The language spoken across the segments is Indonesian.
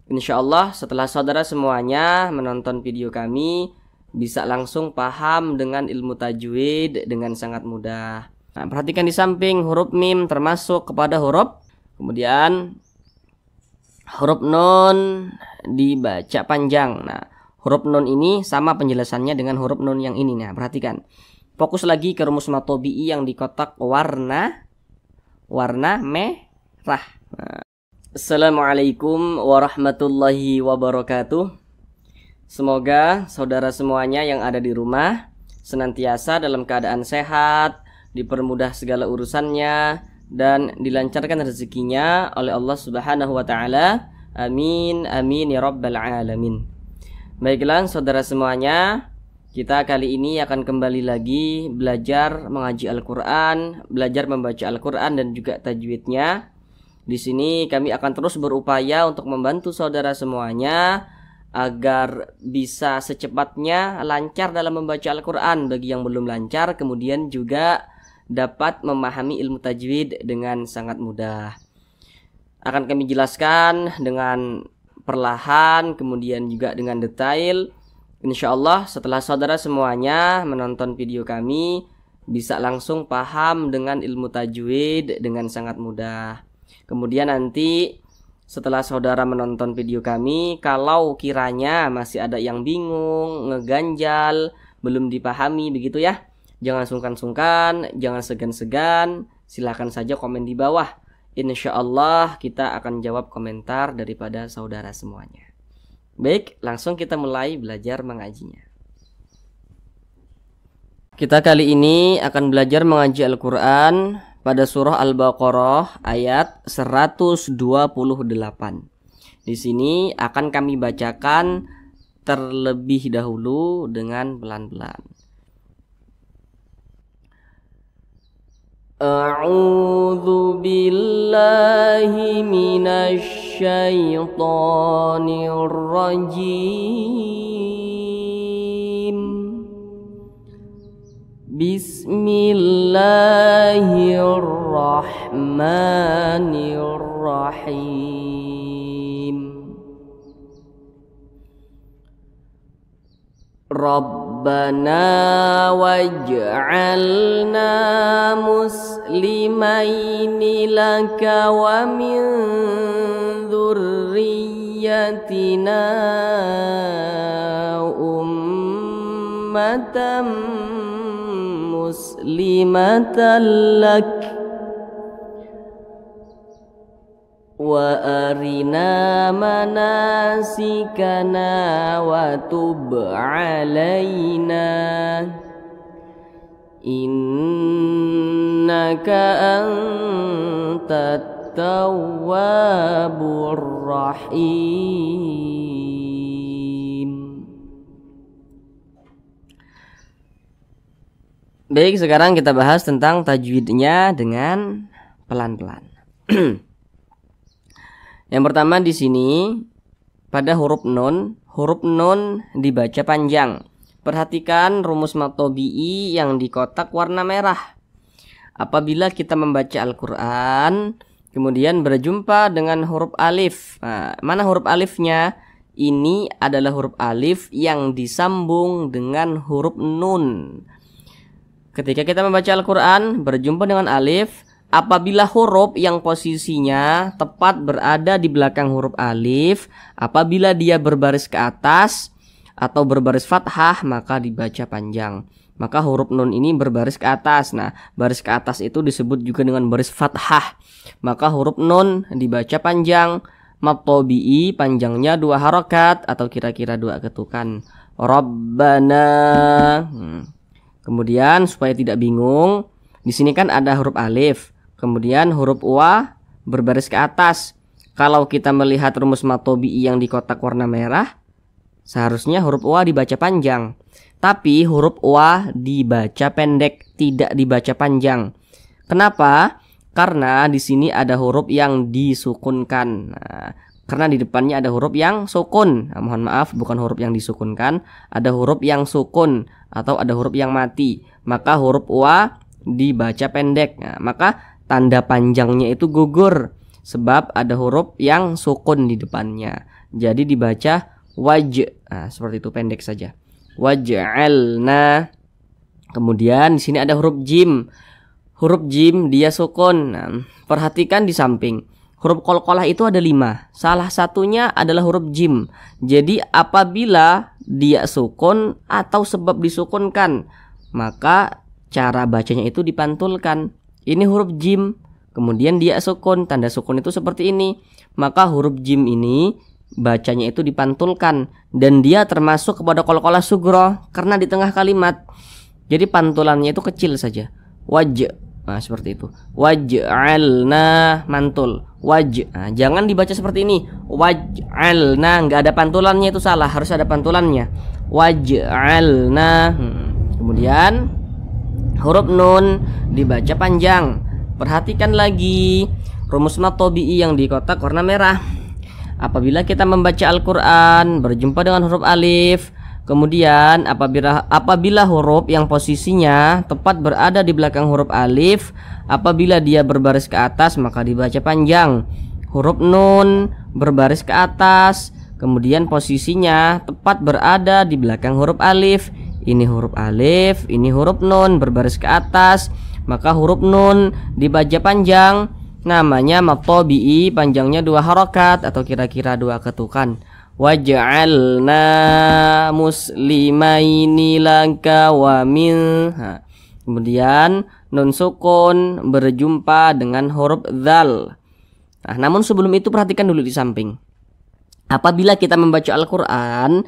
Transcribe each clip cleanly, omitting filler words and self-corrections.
Insya Allah setelah saudara semuanya menonton video kami, bisa langsung paham dengan ilmu tajwid dengan sangat mudah. Nah, perhatikan di samping huruf mim termasuk kepada huruf, kemudian huruf nun dibaca panjang. Nah, huruf nun ini sama penjelasannya dengan huruf nun yang ini. Nah, perhatikan. Fokus lagi ke rumus matobi'i yang di kotak warna merah. Nah. Assalamualaikum warahmatullahi wabarakatuh. Semoga saudara semuanya yang ada di rumah senantiasa dalam keadaan sehat, dipermudah segala urusannya, dan dilancarkan rezekinya oleh Allah Subhanahu wa Ta'ala. Amin, amin ya rabbal alamin. Baiklah saudara semuanya, kita kali ini akan kembali lagi belajar mengaji Al-Quran, belajar membaca Al-Quran dan juga tajwidnya. Di sini kami akan terus berupaya untuk membantu saudara semuanya agar bisa secepatnya lancar dalam membaca Al-Quran bagi yang belum lancar, kemudian juga dapat memahami ilmu tajwid dengan sangat mudah. Akan kami jelaskan dengan perlahan, kemudian juga dengan detail. Insya Allah setelah saudara semuanya menonton video kami, bisa langsung paham dengan ilmu tajwid dengan sangat mudah. Kemudian nanti setelah saudara menonton video kami, kalau kiranya masih ada yang bingung, ngeganjal, belum dipahami begitu ya, jangan sungkan-sungkan, jangan segan-segan, silakan saja komen di bawah. Insya Allah kita akan jawab komentar daripada saudara semuanya. Baik, langsung kita mulai belajar mengajinya. Kita kali ini akan belajar mengaji Al-Quran pada surah Al-Baqarah ayat 128. Di sini akan kami bacakan terlebih dahulu dengan pelan-pelan. A'udzu billahi minasy syaithanir rajim. Bismillahirrahmanirrahim. Rabbana waj'alna muslimaini laka wa min dzurriyyatina ummatan muslimatan lak wa arina manasikana wa tub alaina innaka antat tawwabur rahim. Baik, sekarang kita bahas tentang tajwidnya dengan pelan-pelan. Yang pertama di sini pada huruf nun dibaca panjang. Perhatikan rumus matobi'i yang di kotak warna merah. Apabila kita membaca Al-Quran, kemudian berjumpa dengan huruf alif. Nah, mana huruf alifnya? Ini adalah huruf alif yang disambung dengan huruf nun. Ketika kita membaca Al-Quran, berjumpa dengan alif, apabila huruf yang posisinya tepat berada di belakang huruf alif, apabila dia berbaris ke atas atau berbaris fathah, maka dibaca panjang. Maka huruf nun ini berbaris ke atas. Nah, baris ke atas itu disebut juga dengan baris fathah. Maka huruf nun dibaca panjang. Matobi'i panjangnya 2 harokat atau kira-kira 2 ketukan. Rabbana. Kemudian supaya tidak bingung, di sini kan ada huruf alif, kemudian huruf wa berbaris ke atas. Kalau kita melihat rumus matobi'i yang di kotak warna merah, seharusnya huruf wa dibaca panjang. Tapi huruf wa dibaca pendek, tidak dibaca panjang. Kenapa? Karena di sini ada huruf yang disukunkan. Nah, karena di depannya ada huruf yang sukun. Nah, mohon maaf, bukan huruf yang disukunkan, ada huruf yang sukun atau ada huruf yang mati. Maka huruf wa dibaca pendek. Nah, maka tanda panjangnya itu gugur sebab ada huruf yang sukun di depannya. jadi dibaca waj. Nah, seperti itu, pendek saja. Waj'alna. Kemudian di sini ada huruf jim. Huruf jim dia sukun. Nah, perhatikan di samping. Huruf qalqalah itu ada 5. Salah satunya adalah huruf jim. Jadi apabila dia sukun atau sebab disukunkan, maka cara bacanya itu dipantulkan. Ini huruf jim, kemudian dia sukun. Tanda sukun itu seperti ini. Maka huruf jim ini bacanya itu dipantulkan, dan dia termasuk kepada qalqalah sugro karena di tengah kalimat. Jadi pantulannya itu kecil saja. Waj. Nah, seperti itu. Waj'alna, mantul. Waj. Nah, jangan dibaca seperti ini. Waj'alna, nggak ada pantulannya, itu salah. Harus ada pantulannya. Waj'alna. Kemudian huruf nun dibaca panjang. Perhatikan lagi rumus mad tabi'i yang di kotak warna merah. Apabila kita membaca Al-Quran berjumpa dengan huruf alif, kemudian apabila huruf yang posisinya tepat berada di belakang huruf alif, apabila dia berbaris ke atas maka dibaca panjang. Huruf nun berbaris ke atas, kemudian posisinya tepat berada di belakang huruf alif. Ini huruf alif, ini huruf nun berbaris ke atas, maka huruf nun dibaca panjang. Namanya mad tabi'i, panjangnya 2 harokat atau kira-kira 2 ketukan. Waj'alna muslimaini laka wa min. Kemudian nun sukun berjumpa dengan huruf dzal. Nah, namun sebelum itu perhatikan dulu di samping. Apabila kita membaca Al-Quran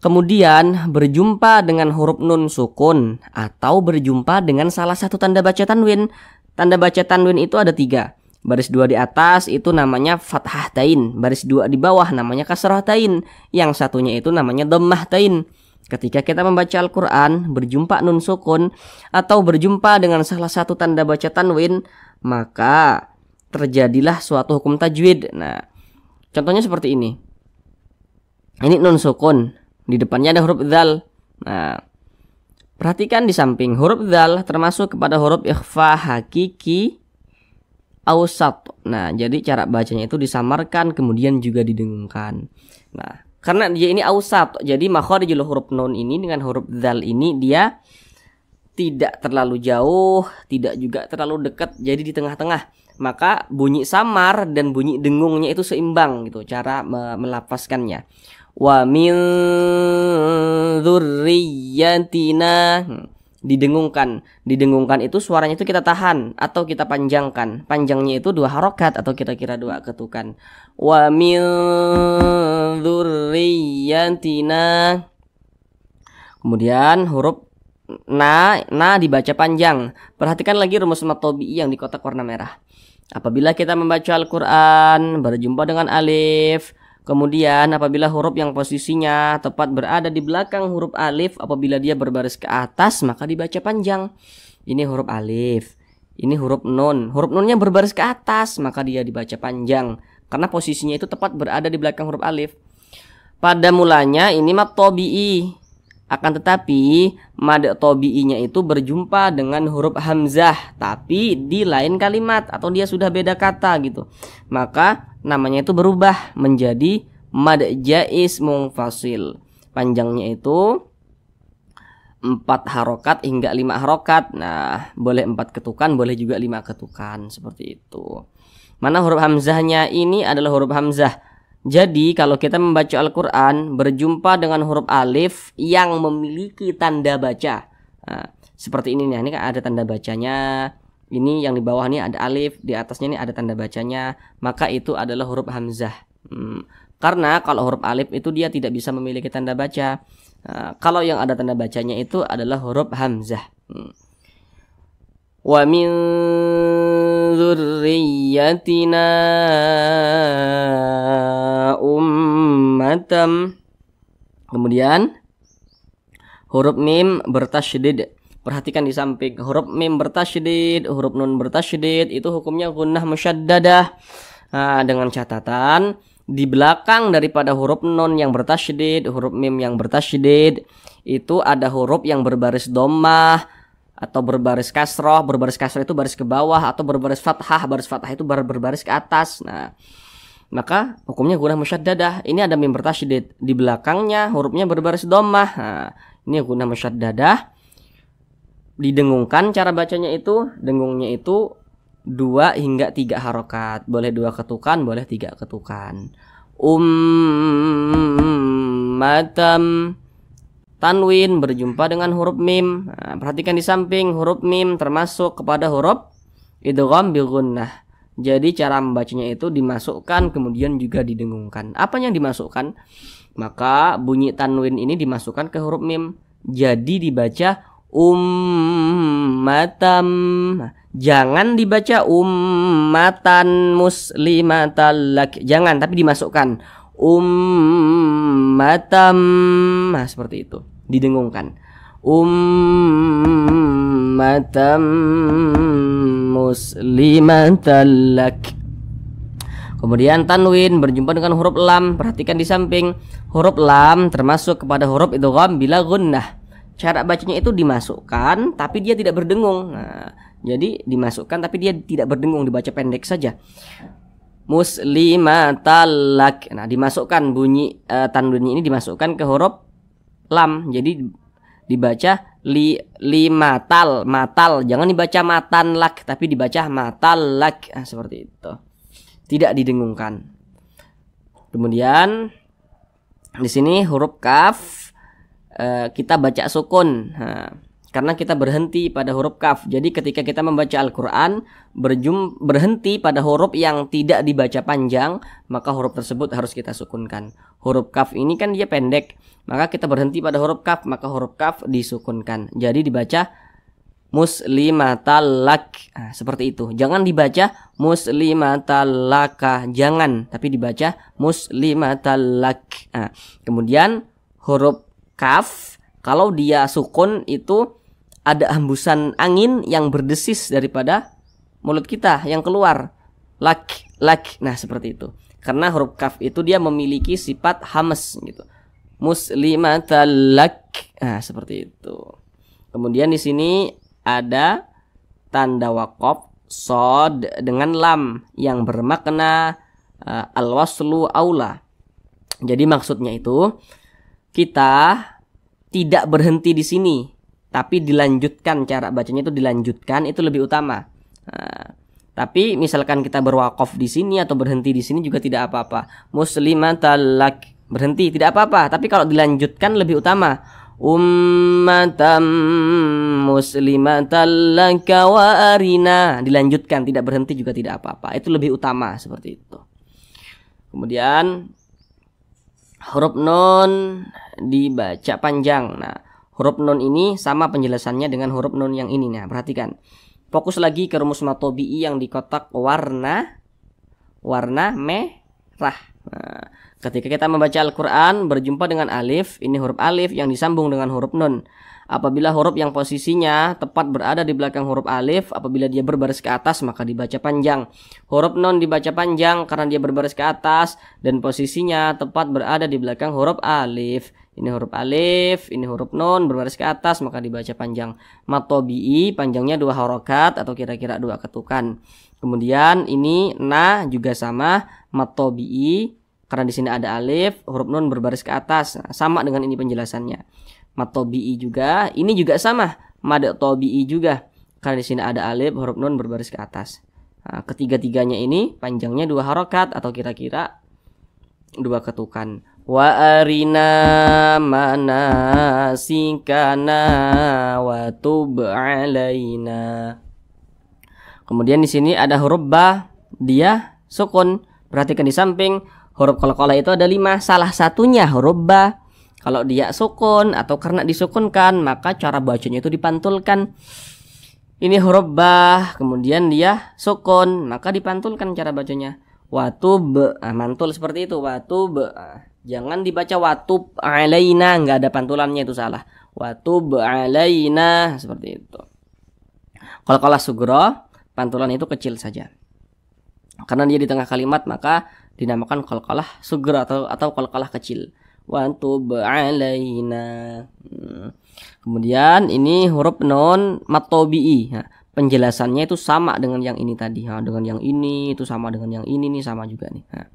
kemudian berjumpa dengan huruf nun sukun atau berjumpa dengan salah satu tanda baca tanwin. Tanda baca tanwin itu ada 3. Baris 2 di atas itu namanya fathah tain, baris 2 di bawah namanya kasrah tain, yang satunya itu namanya dhammah tain. Ketika kita membaca Al-Quran berjumpa nun sukun atau berjumpa dengan salah satu tanda baca tanwin, maka terjadilah suatu hukum tajwid. Nah, contohnya seperti ini. Ini nun sukun, di depannya ada huruf dzal. Nah, perhatikan di samping huruf dzal termasuk kepada huruf ikhfa hakiki ausat. Nah, jadi cara bacanya itu disamarkan kemudian juga didengungkan. Nah, karena dia ini ausat, jadi makharijul huruf nun ini dengan huruf dzal ini dia tidak terlalu jauh, tidak juga terlalu dekat, jadi di tengah-tengah. Maka bunyi samar dan bunyi dengungnya itu seimbang gitu cara melafazkannya. Wa min dzurriyyatina. Didengungkan itu suaranya itu kita tahan atau kita panjangkan. Panjangnya itu 2 harokat atau kira-kira 2 ketukan. Wa min dzurriyyatina. Kemudian huruf na dibaca panjang. Perhatikan lagi rumus mad tabi'i yang di kotak warna merah. Apabila kita membaca Al-Quran berjumpa dengan alif, kemudian apabila huruf yang posisinya tepat berada di belakang huruf alif, apabila dia berbaris ke atas maka dibaca panjang. Ini huruf alif, ini huruf nun. Huruf nunnya berbaris ke atas maka dia dibaca panjang karena posisinya itu tepat berada di belakang huruf alif. Pada mulanya ini mad tabi'i, akan tetapi mad tabi'inya itu berjumpa dengan huruf hamzah tapi di lain kalimat atau dia sudah beda kata gitu. Maka namanya itu berubah menjadi mad jaiz munfasil. Panjangnya itu 4 harokat hingga 5 harokat. Nah, boleh 4 ketukan, boleh juga 5 ketukan, seperti itu. Mana huruf hamzahnya? Ini adalah huruf hamzah. Jadi kalau kita membaca Al-Quran berjumpa dengan huruf alif yang memiliki tanda baca. Nah, seperti ini nih, ini kan ada tanda bacanya. Ini yang di bawah ini ada alif, di atasnya ini ada tanda bacanya, maka itu adalah huruf hamzah. Karena kalau huruf alif itu dia tidak bisa memiliki tanda baca. Kalau yang ada tanda bacanya itu adalah huruf hamzah. Wa min dzurriyyatina ummatam. Kemudian huruf mim bertasydid. Perhatikan di samping huruf mim bertasydid, huruf nun bertasydid itu hukumnya gunnah musyaddadah. Dengan catatan di belakang daripada huruf nun yang bertasydid, huruf mim yang bertasydid itu ada huruf yang berbaris dhammah atau berbaris kasroh. Berbaris kasroh itu baris ke bawah, atau berbaris fathah. Baris fathah itu berbaris ke atas. Nah, maka hukumnya gunnah musyaddadah. Ini ada mim bertasydid, di belakangnya hurufnya berbaris dhammah. Nah, ini gunnah musyaddadah. Didengungkan cara bacanya itu, dengungnya itu 2 hingga 3 harokat. Boleh 2 ketukan, boleh 3 ketukan. Ummatam, tanwin berjumpa dengan huruf mim. Nah, perhatikan di samping huruf mim termasuk kepada huruf idgham bi gunnah. Jadi cara membacanya itu dimasukkan kemudian juga didengungkan. Apa yang dimasukkan? Maka bunyi tanwin ini dimasukkan ke huruf mim. Jadi dibaca ummatam. Jangan dibaca ummatan muslimatal lak. Jangan, tapi dimasukkan ummatam. Nah, seperti itu. Didengungkan. Ummatam muslimatal lak. Kemudian tanwin berjumpa dengan huruf lam. Perhatikan di samping huruf lam termasuk kepada huruf idgham bila gunnah. Cara bacanya itu dimasukkan tapi dia tidak berdengung. Nah, jadi dimasukkan tapi dia tidak berdengung, dibaca pendek saja. Muslimatal lak. Nah, dimasukkan bunyi tanwin ini dimasukkan ke huruf lam. Jadi dibaca limatal, matal. Jangan dibaca matan lak tapi dibaca matal lak. Nah, seperti itu. Tidak didengungkan. Kemudian di sini huruf kaf kita baca sukun. Nah, karena kita berhenti pada huruf kaf. Jadi ketika kita membaca Al-Quran berhenti pada huruf yang tidak dibaca panjang, maka huruf tersebut harus kita sukunkan. Huruf kaf ini kan dia pendek, maka kita berhenti pada huruf kaf, maka huruf kaf disukunkan. Jadi dibaca muslimatal lak. Nah, seperti itu. Jangan dibaca muslimatal laka, jangan, tapi dibaca muslimatal lak. Nah, kemudian huruf kaf kalau dia sukun itu ada hembusan angin yang berdesis daripada mulut kita yang keluar. Lak, lak. Nah, seperti itu. Karena huruf kaf itu dia memiliki sifat hamas gitu. Muslimatal lak. Nah, seperti itu. Kemudian di sini ada tanda waqaf sod dengan lam yang bermakna al-waslu aula. Jadi maksudnya itu kita tidak berhenti di sini, tapi dilanjutkan, cara bacanya itu dilanjutkan, itu lebih utama. Nah, tapi misalkan kita berwakaf di sini atau berhenti di sini juga tidak apa-apa. Muslimatal lak, berhenti tidak apa-apa, tapi kalau dilanjutkan lebih utama. Ummatam muslimatal laka wa arina, dilanjutkan, tidak berhenti juga tidak apa-apa. Itu lebih utama seperti itu. Kemudian huruf nun dibaca panjang. Nah, huruf nun ini sama penjelasannya dengan huruf nun yang ini. Nah, perhatikan. Fokus lagi ke rumus matobi'i yang di kotak warna merah. Nah, ketika kita membaca Al-Quran berjumpa dengan alif, ini huruf alif yang disambung dengan huruf nun. Apabila huruf yang posisinya tepat berada di belakang huruf alif, apabila dia berbaris ke atas maka dibaca panjang. Huruf nun dibaca panjang karena dia berbaris ke atas dan posisinya tepat berada di belakang huruf alif. Ini huruf alif, ini huruf nun berbaris ke atas maka dibaca panjang. Matobi'i panjangnya 2 harokat atau kira-kira 2 ketukan. Kemudian ini na juga sama, matobi'i karena di sini ada alif, huruf nun berbaris ke atas. Nah, sama dengan ini penjelasannya. Matobi'i juga, ini juga sama, mad tobi'i juga karena di sini ada alif, huruf nun berbaris ke atas. Nah, ketiga-tiganya ini panjangnya 2 harokat atau kira-kira 2 ketukan. Wa arina manasikana wa tub alaina. Kemudian di sini ada huruf ba, dia sukun. Perhatikan di samping huruf qalqalah itu ada 5, salah satunya huruf ba. Kalau dia sukun atau karena disukunkan maka cara bacanya itu dipantulkan. Ini huruf ba, kemudian dia sukun, maka dipantulkan cara bacanya. Watub, mantul seperti itu. Watub, jangan dibaca watub alaina, nggak ada pantulannya, itu salah. Watub alaina, seperti itu. Qalqalah sugro, pantulan itu kecil saja. Karena dia di tengah kalimat maka dinamakan qalqalah sugro atau qalqalah kecil. Watub alaina. Kemudian ini huruf nun matobi'i. Nah, penjelasannya itu sama dengan yang ini tadi. Nah, dengan yang ini itu sama dengan yang ini nih sama juga nih. Nah,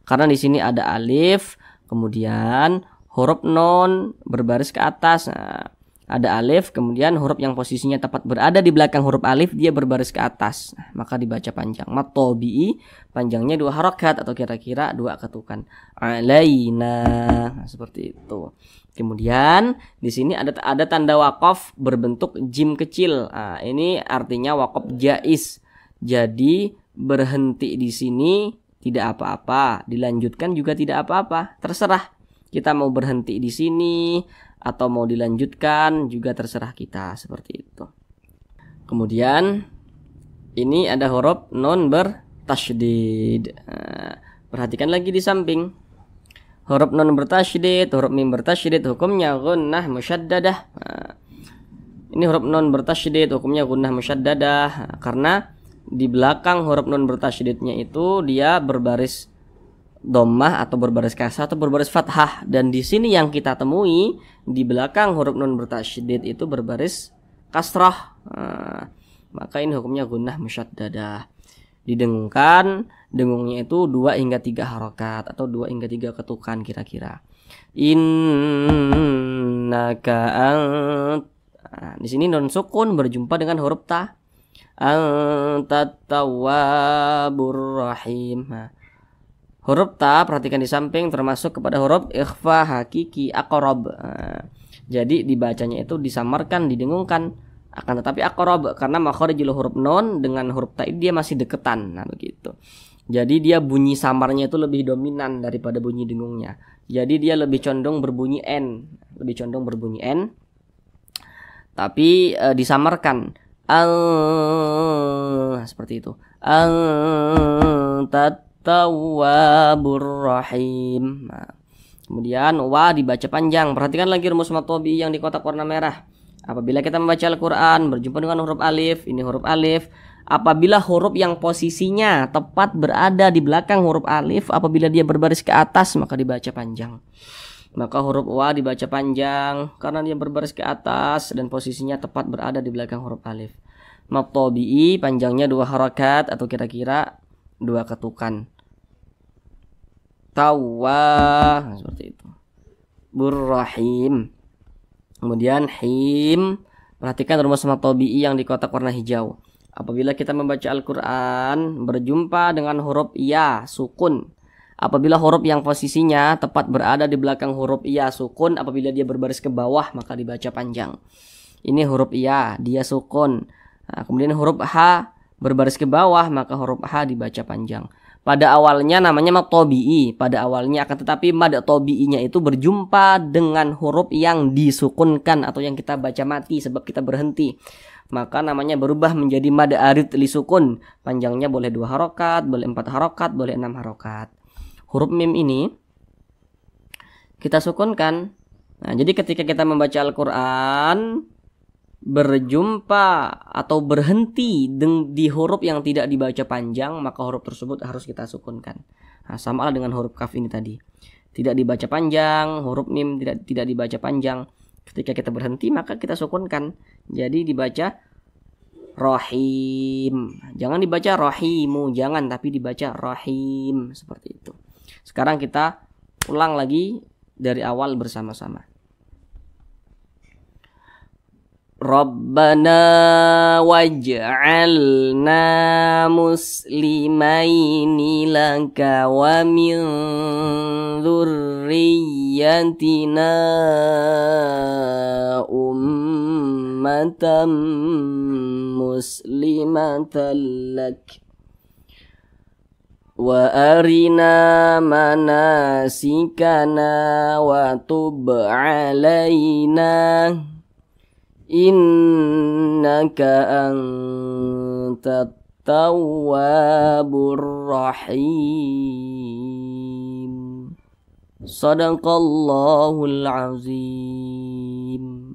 Karena di sini ada alif, kemudian huruf nun berbaris ke atas. Nah, ada alif, kemudian huruf yang posisinya tepat berada di belakang huruf alif dia berbaris ke atas. Nah, maka dibaca panjang. Matobi'i panjangnya 2 harokat atau kira-kira 2 ketukan. Alaina. Nah, seperti itu. Kemudian di sini ada tanda wakaf berbentuk jim kecil. Nah, ini artinya wakaf jaiz. Jadi berhenti di sini tidak apa-apa, dilanjutkan juga tidak apa-apa. Terserah kita mau berhenti di sini atau mau dilanjutkan juga terserah kita, seperti itu. Kemudian ini ada huruf nun bertasydid. Nah, perhatikan lagi di samping. Huruf nun bertasydid, huruf mim bertasydid hukumnya gunnah musyaddadah. Nah, ini huruf nun bertasydid hukumnya gunnah musyaddadah karena di belakang huruf nun bertasydidnya itu dia berbaris dhammah atau berbaris kasrah atau berbaris fathah, dan di sini yang kita temui di belakang huruf nun bertasydid itu berbaris kasrah. Nah, maka ini hukumnya gunnah musyaddadah. Didengungkan, dengungnya itu 2 hingga 3 harokat atau 2 hingga 3 ketukan kira-kira. Innaka ant. Nah, di sini nun sukun berjumpa dengan huruf ta. Antat tawwabur rahim. Nah, huruf ta perhatikan di samping termasuk kepada huruf ikhfa hakiki aqrab. Nah, jadi dibacanya itu disamarkan, didengungkan, akan tetapi aqrab karena makharijul huruf nun dengan huruf ta dia masih deketan. Nah, begitu. Jadi dia bunyi samarnya itu lebih dominan daripada bunyi dengungnya. Jadi dia lebih condong berbunyi n, tapi disamarkan. Seperti itu. Antat tawwabur rahim. Nah, kemudian wa dibaca panjang. Perhatikan lagi rumus matobi yang di kotak warna merah. Apabila kita membaca Al-Quran berjumpa dengan huruf alif, ini huruf alif. Apabila huruf yang posisinya tepat berada di belakang huruf alif, apabila dia berbaris ke atas maka dibaca panjang. Maka huruf wa dibaca panjang karena dia berbaris ke atas dan posisinya tepat berada di belakang huruf alif. Matobi'i panjangnya 2 harakat atau kira-kira 2 ketukan. Tawwa, seperti itu. Burrahim. Kemudian him. Perhatikan rumus matobi'i yang di kotak warna hijau. Apabila kita membaca Al-Quran berjumpa dengan huruf ya sukun, apabila huruf yang posisinya tepat berada di belakang huruf ya sukun, apabila dia berbaris ke bawah maka dibaca panjang. Ini huruf ya, dia sukun. Nah, kemudian huruf H berbaris ke bawah maka huruf H dibaca panjang. Pada awalnya namanya mad tobi'i, pada awalnya, akan tetapi mad tobi'inya itu berjumpa dengan huruf yang disukunkan atau yang kita baca mati sebab kita berhenti. Maka namanya berubah menjadi mad arid li sukun. Panjangnya boleh 2 harokat, boleh 4 harokat, boleh 6 harokat. Huruf mim ini kita sukunkan. Nah, jadi ketika kita membaca Al-Quran berjumpa atau berhenti di huruf yang tidak dibaca panjang, maka huruf tersebut harus kita sukunkan. Nah, sama dengan huruf kaf ini tadi. Tidak dibaca panjang, huruf mim tidak dibaca panjang. Ketika kita berhenti maka kita sukunkan. Jadi dibaca rahim. Jangan dibaca rahimu, jangan, tapi dibaca rahim, seperti itu. Sekarang kita ulang lagi dari awal bersama-sama. Rabbana waj'alna muslimaini laka wa min dzurriyyatina ummatan muslimatan lak wa arina manasikana wa tub alaina innaka antat tawwabur rahim. Sadaqallahul azim.